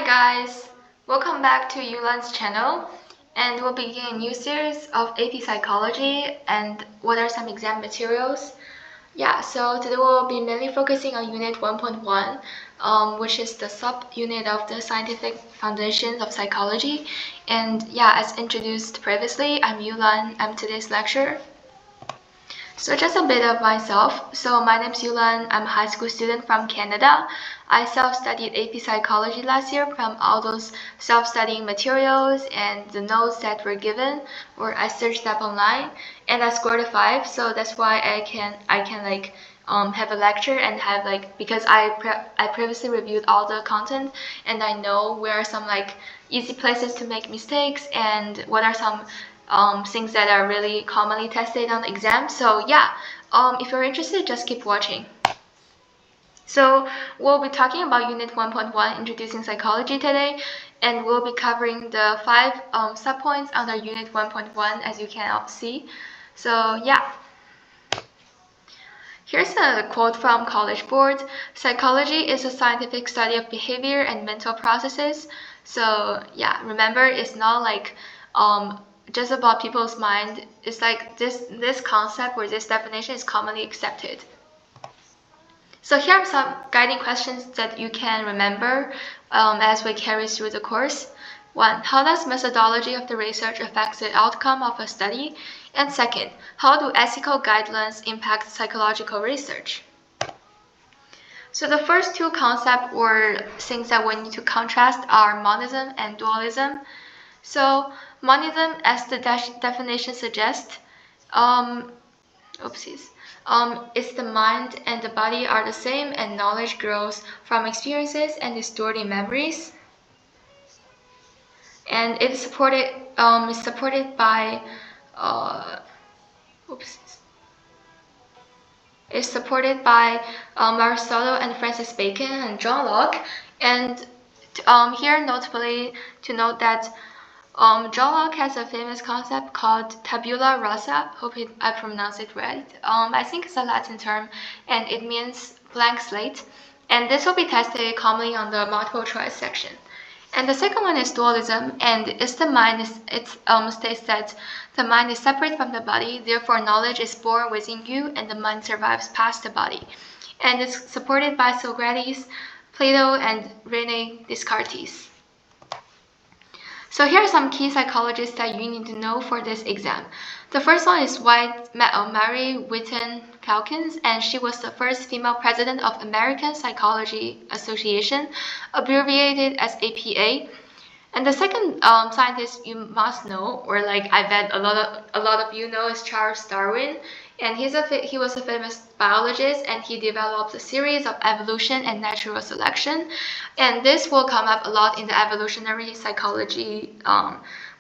Hi guys, welcome back to Youlan's channel, and we'll begin a new series of AP Psychology and what are some exam materials. So today we'll be mainly focusing on Unit 1.1, which is the sub-unit of the Scientific Foundations of Psychology. And as introduced previously, I'm Youlan. I'm today's lecturer. So just a bit of myself. So my name's Youlan. I'm a high school student from Canada. I self-studied AP Psychology last year from all those self-studying materials and the notes that were given, or I searched up online, and I scored a 5. So that's why I can have a lecture and have because I previously reviewed all the content and I know where are some easy places to make mistakes and what are some things that are really commonly tested on the exam. So if you're interested, just keep watching. So we'll be talking about Unit 1.1, Introducing Psychology today, and we'll be covering the 5 subpoints under Unit 1.1, as you can all see. So here's a quote from College Board. Psychology is a scientific study of behavior and mental processes. So remember, it's not just about people's mind. It's like this concept or this definition is commonly accepted. So here are some guiding questions that you can remember as we carry through the course. 1. How does methodology of the research affect the outcome of a study? And second, how do ethical guidelines impact psychological research? So the first two concepts or things that we need to contrast are monism and dualism. So monism, as the definition suggests, is the mind and the body are the same, and knowledge grows from experiences and is stored in memories. And it is supported by Aristotle and Francis Bacon and John Locke. And here notably to note that John Locke has a famous concept called tabula rasa. Hope I pronounce it right. I think it's a Latin term, and it means blank slate. And this will be tested commonly on the multiple choice section. And the second one is dualism, and it states that the mind is separate from the body, therefore knowledge is born within you, and the mind survives past the body. And it's supported by Socrates, Plato, and René Descartes. So here are some key psychologists that you need to know for this exam. The first one is Mary Whitton Calkins, and she was the first female president of American Psychology Association, abbreviated as APA. And the second scientist you must know, or I bet a lot of you know, is Charles Darwin. And he was a famous biologist, and he developed a series of evolution and natural selection. And this will come up a lot in the evolutionary psychology,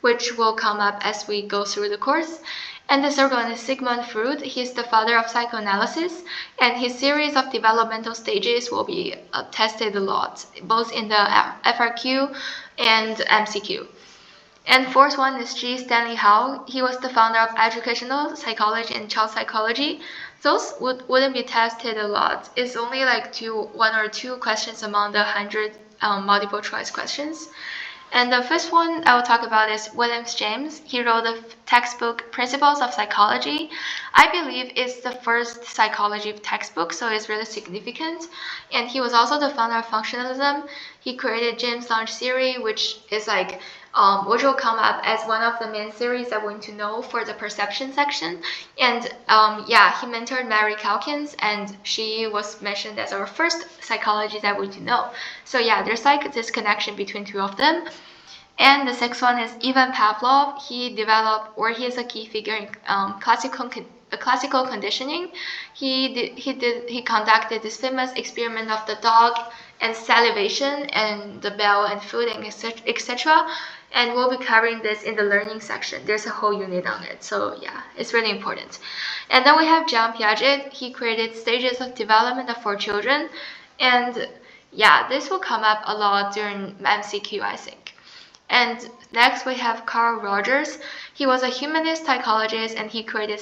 which will come up as we go through the course. And the third one is Sigmund Freud. He's the father of psychoanalysis, and his series of developmental stages will be tested a lot, both in the FRQ and MCQ. And fourth one is G. Stanley Howe. He was the founder of educational psychology and child psychology. Those wouldn't be tested a lot. It's only one or two questions among the 100 multiple choice questions. And the fifth one I will talk about is William James. He wrote the textbook Principles of Psychology. I believe it's the first psychology textbook, so it's really significant. And he was also the founder of functionalism. He created James Lange theory, which is which will come up as one of the main theories that we need to know for the perception section. And he mentored Mary Calkins, and she was mentioned as our first psychology that we need to know. So there's this connection between two of them. And the sixth one is Ivan Pavlov. He is a key figure in classical conditioning. He conducted this famous experiment of the dog and salivation and the bell and food and etc. And we'll be covering this in the learning section. There's a whole unit on it. So it's really important. And then we have Jean Piaget. He created stages of development for children. And this will come up a lot during MCQ, I think. And next we have Carl Rogers. He was a humanist psychologist, and he created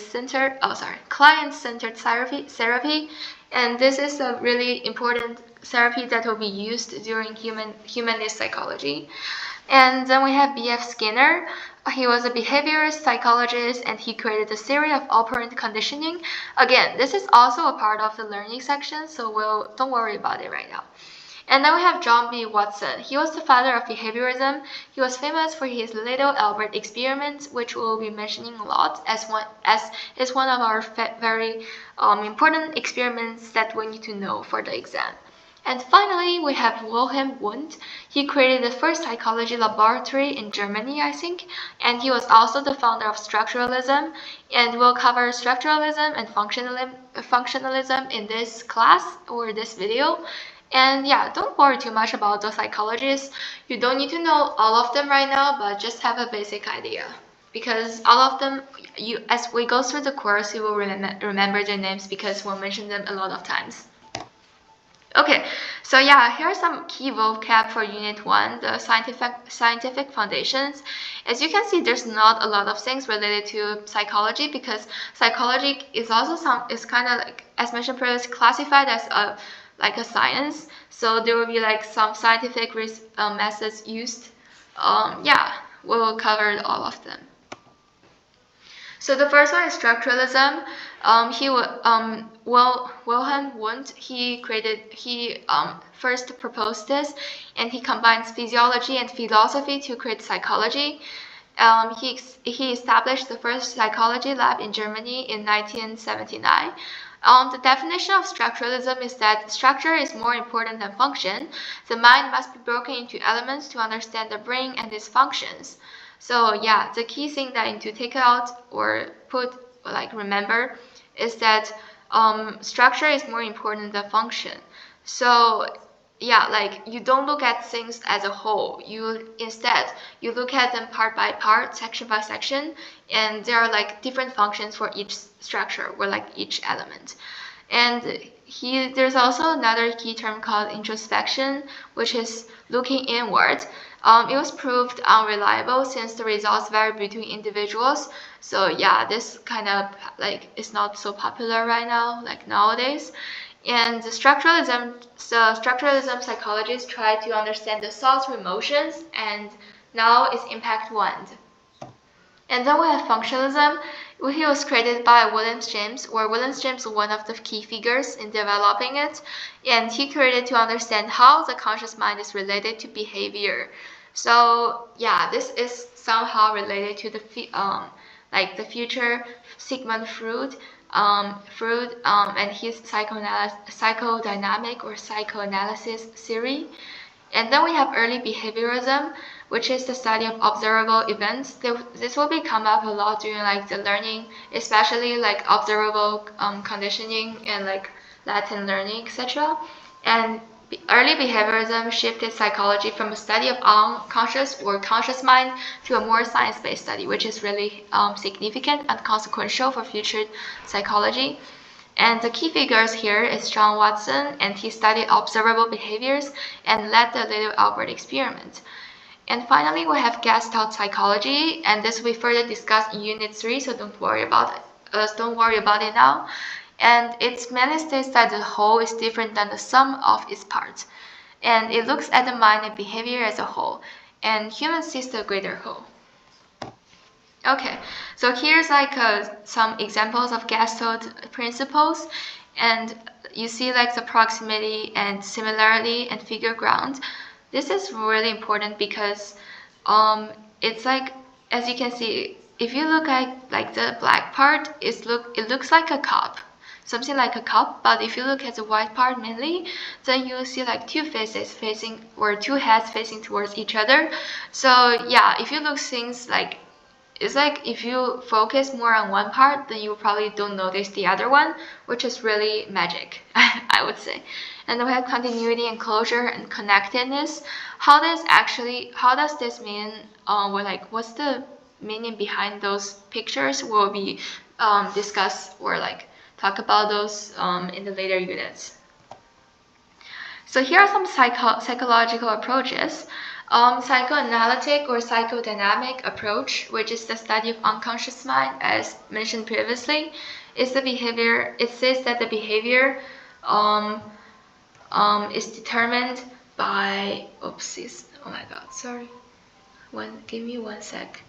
client-centered therapy. And this is a really important therapy that will be used during humanist psychology. And then we have B.F. Skinner. He was a behaviorist psychologist, and he created a theory of operant conditioning. Again, this is also a part of the learning section, so don't worry about it right now. And then we have John B. Watson. He was the father of behaviorism. He was famous for his Little Albert experiments, which we'll be mentioning a lot as is one of our very important experiments that we need to know for the exam. And finally, we have Wilhelm Wundt. He created the first psychology laboratory in Germany, I think, and he was also the founder of structuralism. And we'll cover structuralism and functionalism in this class or this video. And yeah, don't worry too much about the psychologists. You don't need to know all of them right now, but just have a basic idea. Because all of them, as we go through the course, you will remember their names because we'll mention them a lot of times. Okay, so yeah, here are some key vocab for Unit 1, the scientific foundations. As you can see, there's not a lot of things related to psychology because psychology is also is kind of like, as mentioned previously, classified as a science. So there will be like some scientific methods used. Yeah, we'll cover all of them. So the first one is structuralism. Wilhelm Wundt, he first proposed this, and he combines physiology and philosophy to create psychology. He established the first psychology lab in Germany in 1979. The definition of structuralism is that structure is more important than function. The mind must be broken into elements to understand the brain and its functions. So yeah, the key thing that I need to take out or remember is that structure is more important than function. So yeah, you don't look at things as a whole. Instead you look at them part by part, section by section, and there are different functions for each structure or each element. And there's also another key term called introspection, which is looking inward. It was proved unreliable since the results vary between individuals. So yeah, this kind of is not so popular right now, nowadays. And the structuralism psychologists try to understand the thoughts or emotions, and now its impact waned. And then we have functionalism. He was created by William James was one of the key figures in developing it, and he created to understand how the conscious mind is related to behavior. So yeah, this is somehow related to the future Sigmund Freud, and his psychodynamic or psychoanalysis theory. And then we have early behaviorism, which is the study of observable events. This will come up a lot during the learning, especially observable conditioning and Latin learning, etc. And early behaviorism shifted psychology from a study of unconscious or conscious mind to a more science-based study, which is really significant and consequential for future psychology. And the key figures here is John Watson, and he studied observable behaviors and led the Little Albert experiment. And finally, we have Gestalt psychology, and this will be further discussed in Unit 3, so don't worry about it now. And it mainly states that the whole is different than the sum of its parts, and it looks at the mind and behavior as a whole, and human sees the greater whole. Okay, so here's some examples of Gestalt principles, and you see the proximity and similarity and figure ground. This is really important because it's as you can see, if you look at the black part, it looks like a cup, something like a cup. But if you look at the white part mainly, then you see two faces facing, or two heads facing towards each other. So yeah, if you look things it's if you focus more on one part, then you probably don't notice the other one, which is really magic, I would say. And then we have continuity and closure and connectedness. How does this mean? What's the meaning behind those pictures? Will be discuss or talk about those in the later units. So here are some psychological approaches. Psychoanalytic or psychodynamic approach, which is the study of unconscious mind, as mentioned previously, is the behavior. It says that the behavior is determined by, oopsies, oh my god, sorry. Give me 1 sec.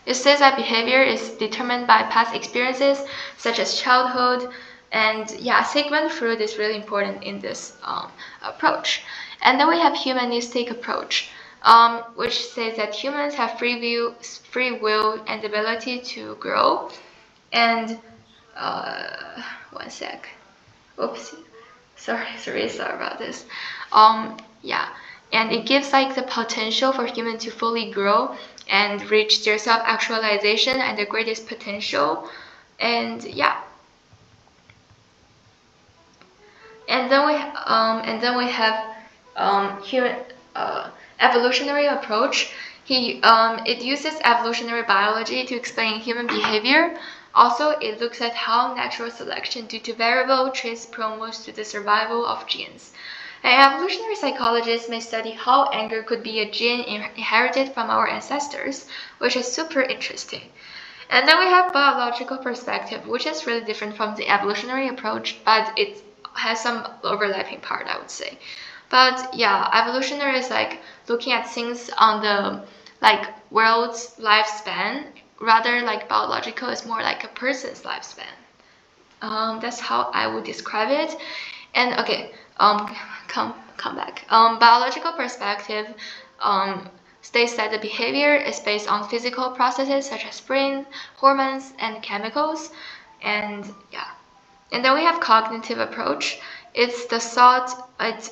It says that behavior is determined by past experiences, such as childhood, and yeah, Sigmund Freud is really important in this approach. And then we have humanistic approach, which says that humans have free will, and ability to grow. And 1 sec. Oops. Sorry about this. Yeah, and it gives like the potential for humans to fully grow and reach their self-actualization and the greatest potential. And yeah, and then we have human evolutionary approach. It uses evolutionary biology to explain human behavior. Also, it looks at how natural selection due to variable traits promotes to the survival of genes. An evolutionary psychologist may study how anger could be a gene inherited from our ancestors, which is super interesting. And then we have biological perspective, which is really different from the evolutionary approach, but it has some overlapping part, I would say. But yeah, evolutionary is like looking at things on the like world's lifespan, rather like biological is more like a person's lifespan. That's how I would describe it. And okay, come back. Biological perspective states that the behavior is based on physical processes such as brain, hormones, and chemicals. And yeah, and then we have cognitive approach. It's the thought. It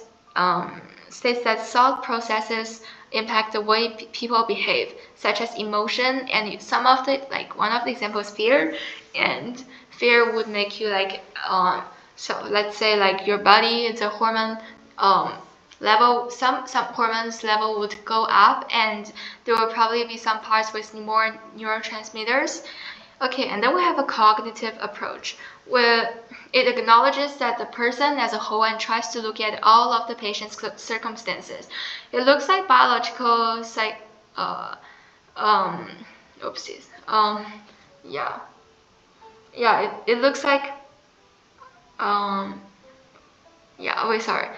states that thought processes impact the way people behave, such as emotion, and some of the one of the examples fear, and fear would make you like so let's say like your body, it's a hormone level, some hormones level would go up, and there will probably be some parts with more neurotransmitters. Okay, and then we have a cognitive approach where it acknowledges that the person as a whole and tries to look at all of the patient's circumstances. It looks like biological oopsies. Yeah. Yeah, it looks like yeah, wait, sorry.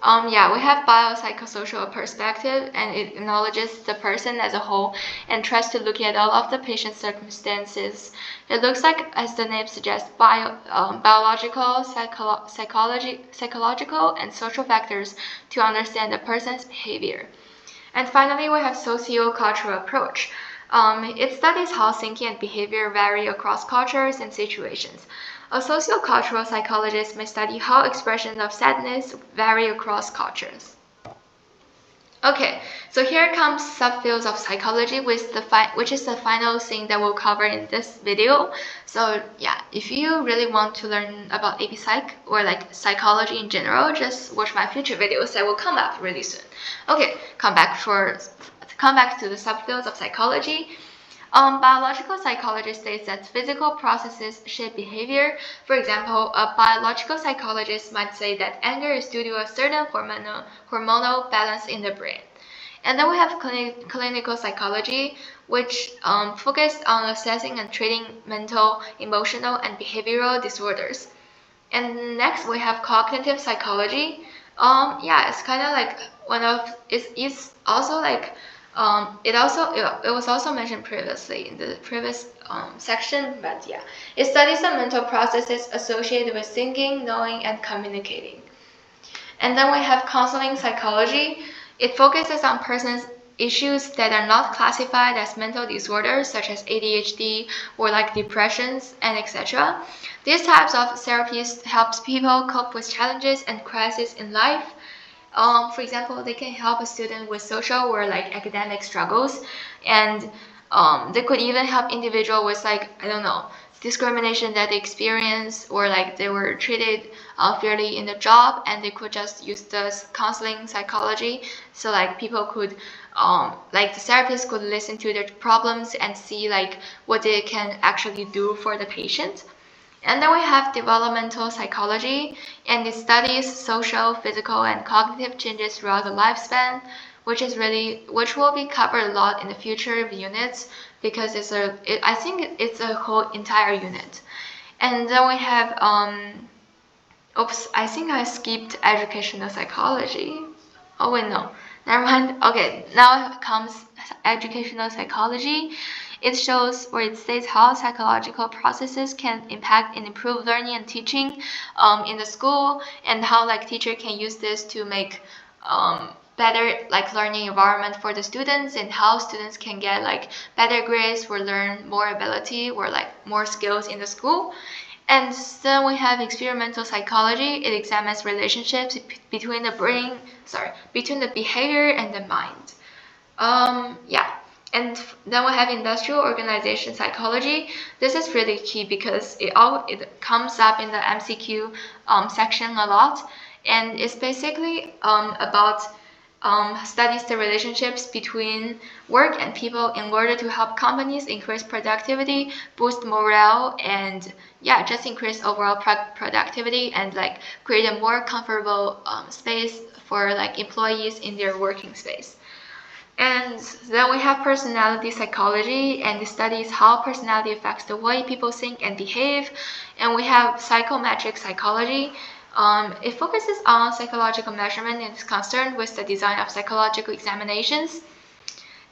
Yeah, we have biopsychosocial perspective, and it acknowledges the person as a whole and tries to look at all of the patient's circumstances. It looks like, as the name suggests, biological, psychological, and social factors to understand the person's behavior. And finally, we have socio-cultural approach. It studies how thinking and behavior vary across cultures and situations. A sociocultural psychologist may study how expressions of sadness vary across cultures. Okay, so here comes subfields of psychology, which is the final thing that we'll cover in this video. So yeah, if you really want to learn about AP Psych or like psychology in general, just watch my future videos that will come up really soon. Okay, come back to the subfields of psychology. Biological psychology states that physical processes shape behavior. For example, a biological psychologist might say that anger is due to a certain hormonal balance in the brain. And then we have clinical psychology, which focuses on assessing and treating mental, emotional, and behavioral disorders. And next we have cognitive psychology. Yeah, it's kind of like it's also like it was also mentioned previously in the previous section, but yeah, it studies the mental processes associated with thinking, knowing, and communicating. And then we have counseling psychology. It focuses on persons' issues that are not classified as mental disorders, such as ADHD or like depressions and etc. These types of therapies helps people cope with challenges and crises in life. For example, they can help a student with social or like academic struggles, and they could even help individual with like, I don't know, discrimination that they experience, or like they were treated fairly in the job, and they could just use this counseling psychology. So like people could like the therapist could listen to their problems and see like what they can actually do for the patient. And then we have developmental psychology, and it studies social, physical, and cognitive changes throughout the lifespan, which will be covered a lot in the future units. because I think it's a whole entire unit. And then we have oops, I think I skipped educational psychology. Oh wait, no, never mind. Okay, now comes educational psychology. It shows, or it states how psychological processes can impact and improve learning and teaching in the school, and how like teacher can use this to make better like learning environment for the students, and how students can get like better grades or learn more ability or like more skills in the school. And then we have experimental psychology. It examines relationships between between the behavior and the mind. Yeah. And then we have industrial organization psychology. This is really key because it comes up in the MCQ section a lot, and it's basically about studies the relationships between work and people in order to help companies increase productivity, boost morale, and yeah, just increase overall productivity and like create a more comfortable space for like employees in their working space. And then we have personality psychology, and it studies how personality affects the way people think and behave. And we have psychometric psychology. It focuses on psychological measurement and is concerned with the design of psychological examinations.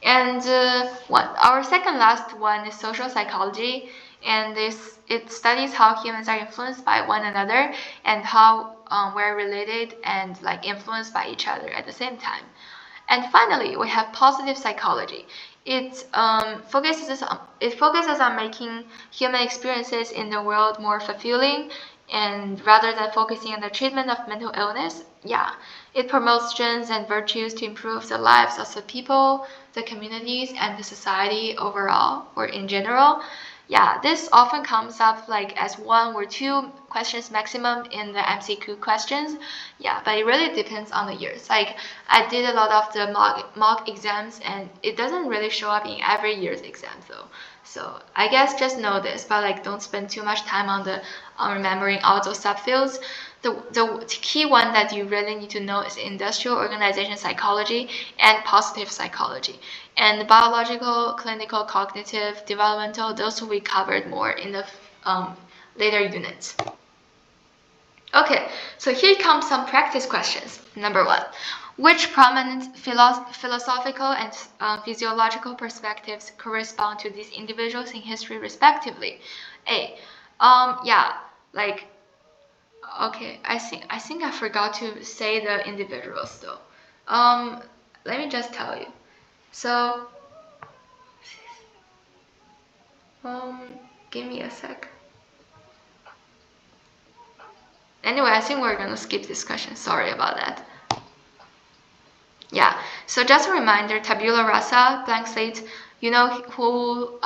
And our second last one is social psychology, and it studies how humans are influenced by one another and how we're related and like influenced by each other at the same time. And finally, we have positive psychology. It focuses on making human experiences in the world more fulfilling, and rather than focusing on the treatment of mental illness, yeah, it promotes strengths and virtues to improve the lives of the people, the communities, and the society overall, or in general. Yeah, this often comes up like as 1 or 2 questions maximum in the MCQ questions. Yeah, but it really depends on the years. Like I did a lot of the mock exams, and it doesn't really show up in every year's exam though. So I guess just know this, but like don't spend too much time on remembering all those subfields. The key one that you really need to know is industrial organization psychology and positive psychology. And biological, clinical, cognitive, developmental, those will be covered more in the later units. Okay, so here comes some practice questions. Number 1. Which prominent philosophical and physiological perspectives correspond to these individuals in history respectively? A. Yeah, like okay, I think I forgot to say the individuals though. Let me just tell you. So, give me a sec. Anyway, I think we're gonna skip this question. Sorry about that. Yeah. So just a reminder, tabula rasa, blank slate. You know who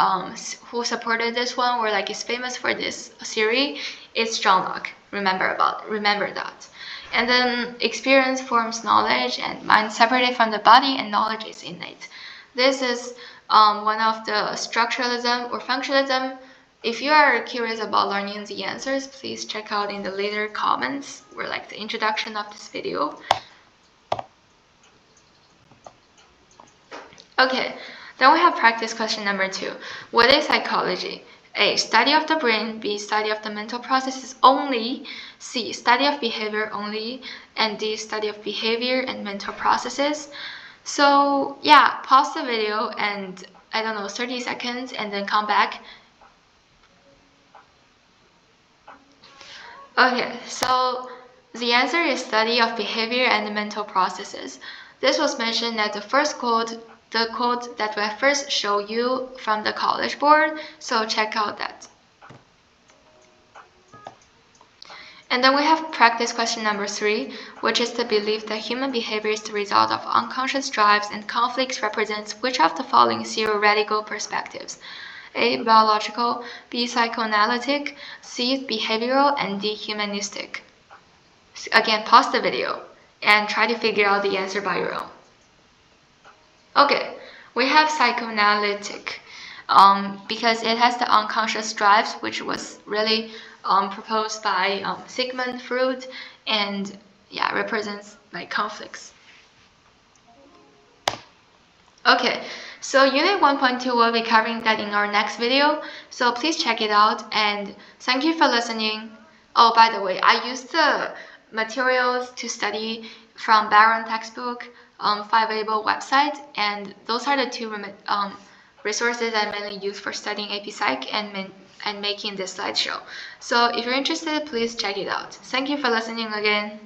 supported this one or like is famous for this series? It's John Locke. Remember that. And then experience forms knowledge, and mind separated from the body, and knowledge is innate. This is one of the structuralism or functionalism. If you are curious about learning the answers, please check out in the later comments or like the introduction of this video. Okay, then we have practice question number 2. What is psychology? A. Study of the brain. B. Study of the mental processes only. C. Study of behavior only. And D. Study of behavior and mental processes. So yeah, pause the video and I don't know, 30 seconds and then come back. Okay, so the answer is study of behavior and mental processes. This was mentioned at the first quote, the quote that I first showed you from the College Board, so check out that. And then we have practice question number 3, which is the belief that human behavior is the result of unconscious drives and conflicts represents which of the following theoretical perspectives? A. Biological, B. Psychoanalytic, C. Behavioral, and D. Humanistic. Again, pause the video and try to figure out the answer by your own. Okay, we have psychoanalytic because it has the unconscious drives, which was really proposed by Sigmund Freud, and yeah, represents like conflicts. Okay, So Unit 1.2 will be covering that in our next video, so please check it out, and thank you for listening. Oh, by the way, I used the materials to study from Barron textbook, 5able website, and those are the two resources I mainly use for studying AP Psych and making this slideshow. So if you're interested, please check it out. Thank you for listening again.